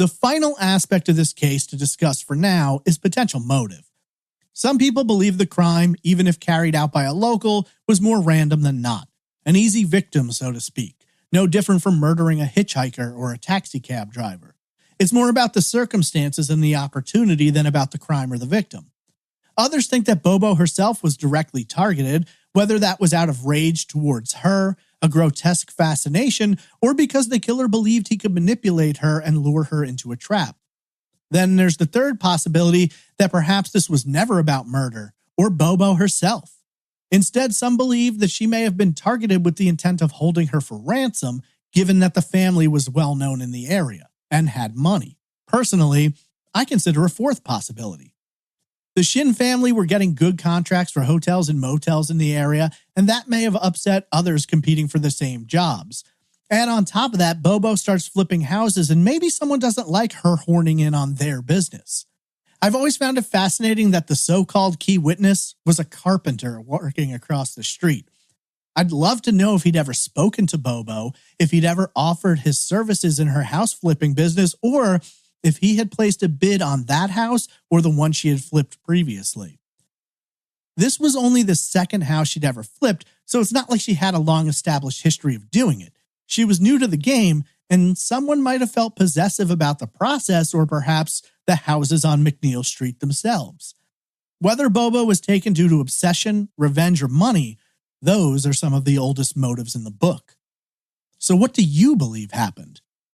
The final aspect of this case to discuss for now is potential motive. Some people believe the crime, even if carried out by a local, was more random than not. An easy victim, so to speak. No different from murdering a hitchhiker or a taxi cab driver. It's more about the circumstances and the opportunity than about the crime or the victim. Others think that Bobo herself was directly targeted, whether that was out of rage towards her, a grotesque fascination, or because the killer believed he could manipulate her and lure her into a trap. Then there's the third possibility that perhaps this was never about murder or Bobo herself. Instead, some believe that she may have been targeted with the intent of holding her for ransom, given that the family was well known in the area and had money. Personally, I consider a fourth possibility. The Shin family were getting good contracts for hotels and motels in the area, and that may have upset others competing for the same jobs. And on top of that, Bobo starts flipping houses, and maybe someone doesn't like her horning in on their business. I've always found it fascinating that the so-called key witness was a carpenter working across the street. I'd love to know if he'd ever spoken to Bobo, if he'd ever offered his services in her house flipping business, or if he had placed a bid on that house or the one she had flipped previously. This was only the second house she'd ever flipped, so it's not like she had a long-established history of doing it. She was new to the game, and someone might have felt possessive about the process or perhaps the houses on McNeil Street themselves. Whether Bobo was taken due to obsession, revenge, or money, those are some of the oldest motives in the book. So what do you believe happened?